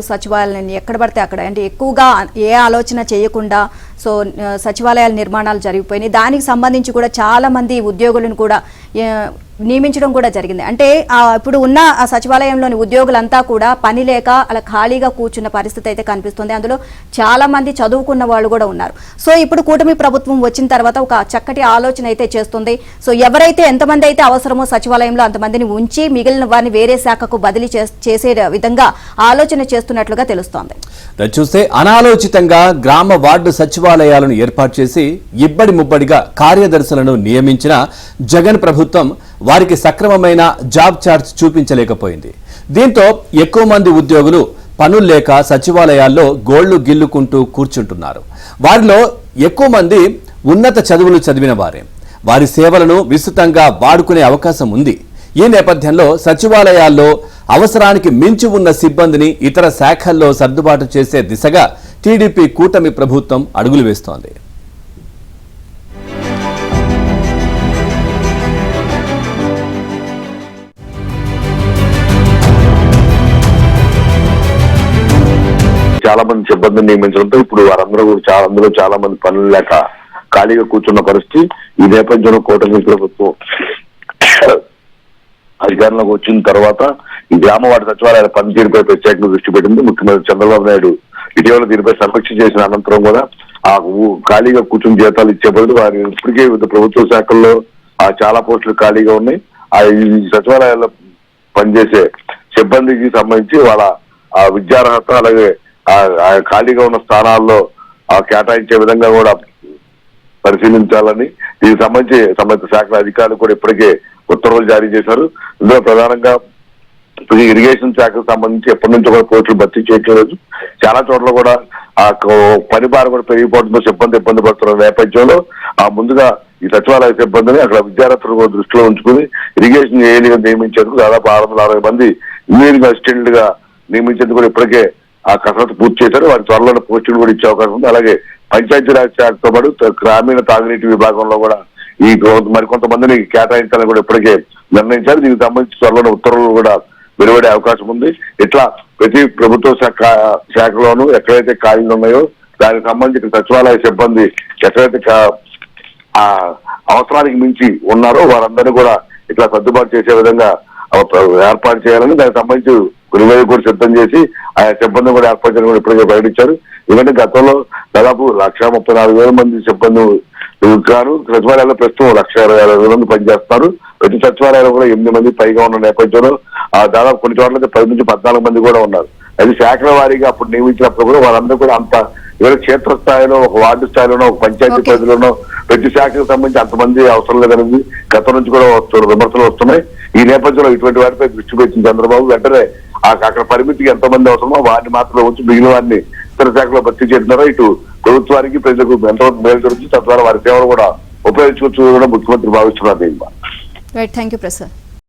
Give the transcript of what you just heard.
సచివాలయాన్ని ఎక్కడ పడితే అక్కడ అంటే ఎక్కువగా ఏ ఆలోచన చేయకుండా సో సచివాలయాల నిర్మాణాలు జరిగిపోయినాయి. దానికి సంబంధించి కూడా చాలా మంది ఉద్యోగులను కూడా నియమించడం కూడా జరిగింది. అంటే ఇప్పుడు ఉన్న ఆ సచివాలయంలోని ఉద్యోగులంతా కూడా పని లేక అలా ఖాళీగా కూర్చున్న పరిస్థితి అయితే కనిపిస్తుంది. అందులో చాలా మంది చదువుకున్న వాళ్ళు కూడా ఉన్నారు. సో ఇప్పుడు కూటమి ప్రభుత్వం వచ్చిన తర్వాత ఒక చక్కటి ఆలోచన అయితే చేస్తుంది. సో ఎవరైతే ఎంతమంది అయితే అవసరమో సచివాలయంలో అంతమందిని ఉంచి మిగిలిన వారిని వేరే శాఖకు బదిలీ చేసే విధంగా ఆలోచన చేస్తున్నట్లుగా తెలుస్తోంది. చూస్తే అనాలోచితంగా గ్రామ వార్డు సచివాలయాలను ఏర్పాటు చేసి ఇబ్బడి ముబ్బడిగా కార్యదర్శులను నియమించిన జగన్ ప్రభుత్వం వారికి సక్రమమైన జాబ్ చార్ట్ చూపించలేకపోయింది. దీంతో ఎక్కువ మంది ఉద్యోగులు పనులు లేక సచివాలయాల్లో గోళ్లు గిల్లుకుంటూ కూర్చుంటున్నారు. వారిలో ఎక్కువ మంది ఉన్నత చదువులు చదివిన వారే. వారి సేవలను విస్తృతంగా వాడుకునే అవకాశం ఉంది. ఈ నేపథ్యంలో సచివాలయాల్లో అవసరానికి మించి ఉన్న సిబ్బందిని ఇతర శాఖల్లో సర్దుబాటు చేసే దిశగా టీడీపీ కూటమి ప్రభుత్వం అడుగులు వేస్తోంది. చాలా మంది సిబ్బందిని నియమించడంతో ఇప్పుడు వారందరూ కూడా చాలా మంది పనులు లేక ఖాళీగా కూర్చున్న పరిస్థితి. ఈ నేపథ్యంలో కూటమి ప్రభుత్వం అధికారంలోకి వచ్చిన తర్వాత ఈ గ్రామ వార్డు సచివాలయాల పనితీరుపై ప్రత్యేకంగా దృష్టి పెట్టింది. ముఖ్యమంత్రి చంద్రబాబు నాయుడు ఇటీవల దీనిపై సమీక్ష చేసిన అనంతరం కూడా ఆ ఖాళీగా కూర్చుని జీతాలు ఇచ్చే బదులు వారు ఇప్పటికే వివిధ ప్రభుత్వ శాఖల్లో చాలా పోస్టులు ఖాళీగా ఉన్నాయి. ఈ సచివాలయాల్లో పనిచేసే సిబ్బందికి సంబంధించి వాళ్ళ విద్యార్హత అలాగే ఖాళీగా ఉన్న స్థానాల్లో కేటాయించే విధంగా కూడా పరిశీలించాలని దీనికి సంబంధించి సంబంధిత శాఖల అధికారులు కూడా ఇప్పటికే ఉత్తర్వులు జారీ చేశారు. ఇందులో ప్రధానంగా ఇరిగేషన్ శాఖకు సంబంధించి ఎప్పటి నుంచో కూడా పోస్టులు భర్తీ చేయట్లేదు. చాలా చోట్ల కూడా ఆ పని భారం కూడా పెరిగిపోవడంతో సిబ్బంది ఇబ్బంది పడుతున్న నేపథ్యంలో ముందుగా ఈ సచివాలయ సిబ్బందిని అక్కడ విద్యార్థులు కూడా దృష్టిలో ఉంచుకుని ఇరిగేషన్ ఏఈగా నియమించేందుకు దాదాపు 660 మంది ఇంజనీరింగ్ అసిస్టెంట్ గా నియమించేందుకు కూడా ఇప్పటికే ఆ కసరత్తు పూర్తి చేశారు. వారి త్వరలో పోస్టులు కూడా ఇచ్చే అవకాశం ఉంది. అలాగే పంచాయతీరాజ్ శాఖతో పాటు గ్రామీణ తాగునీటి విభాగంలో కూడా ఈ మరికొంతమందిని కేటాయించాలని కూడా ఇప్పటికే నిర్ణయించారు. దీనికి సంబంధించి త్వరలో ఉత్తర్వులు కూడా వెలువడే అవకాశం ఉంది. ఇట్లా ప్రతి ప్రభుత్వ శాఖలోనూ ఎక్కడైతే ఖాళీలు ఉన్నాయో దానికి సంబంధించి సచివాలయ సిబ్బంది ఎక్కడైతే అవసరానికి మించి ఉన్నారో వారందరినీ కూడా ఇట్లా సర్దుబాటు చేసే విధంగా ఏర్పాటు చేయాలని దానికి సంబంధించి నివేదిక కూడా సిద్ధం చేసి ఆయా సిబ్బంది కూడా ఏర్పాటు చేయడం కూడా ఇప్పటికే ప్రకటించారు. ఎందుకంటే గతంలో దాదాపు 1,34,000 మంది సిబ్బంది గాను సచివాలయాల్లో ప్రస్తుతం 1,20,000 మంది పనిచేస్తున్నారు. ప్రతి సచివాలయాలు కూడా 8 మంది పైగా ఉన్న నేపథ్యంలో దాదాపు కొన్ని చోట్ల 10 నుంచి 14 మంది కూడా ఉన్నారు. అది శాఖల వారీగా అప్పుడు నియమించినప్పుడు కూడా వాళ్ళందరూ కూడా అంత ఇవాళ క్షేత్రస్థాయిలో ఒక వార్డు స్థాయిలోనో ఒక పంచాయతీ పరిధిలోనో ప్రతి శాఖకు సంబంధించి అంతమంది అవసరం లేదనేది గతం నుంచి కూడా విమర్శలు వస్తున్నాయి. ఈ నేపథ్యంలో ఇటువంటి వాటిపై దృష్టి పెట్టిన చంద్రబాబు వెంటనే అక్కడ పరిమితికి ఎంతమంది అవసరమో వారిని మాత్రం వచ్చి మిగిలిన వారిని ఇతర శాఖలో భర్తీ చేస్తున్నారో ఇటు ప్రభుత్వానికి ప్రజలకు ఎంతవరకు మేలు జరుగుతుంది, తద్వారా వారి సేవలు కూడా ఉపయోగించుకోవచ్చు కూడా ముఖ్యమంత్రి భావిస్తున్నారు. Right, thank you Prasad.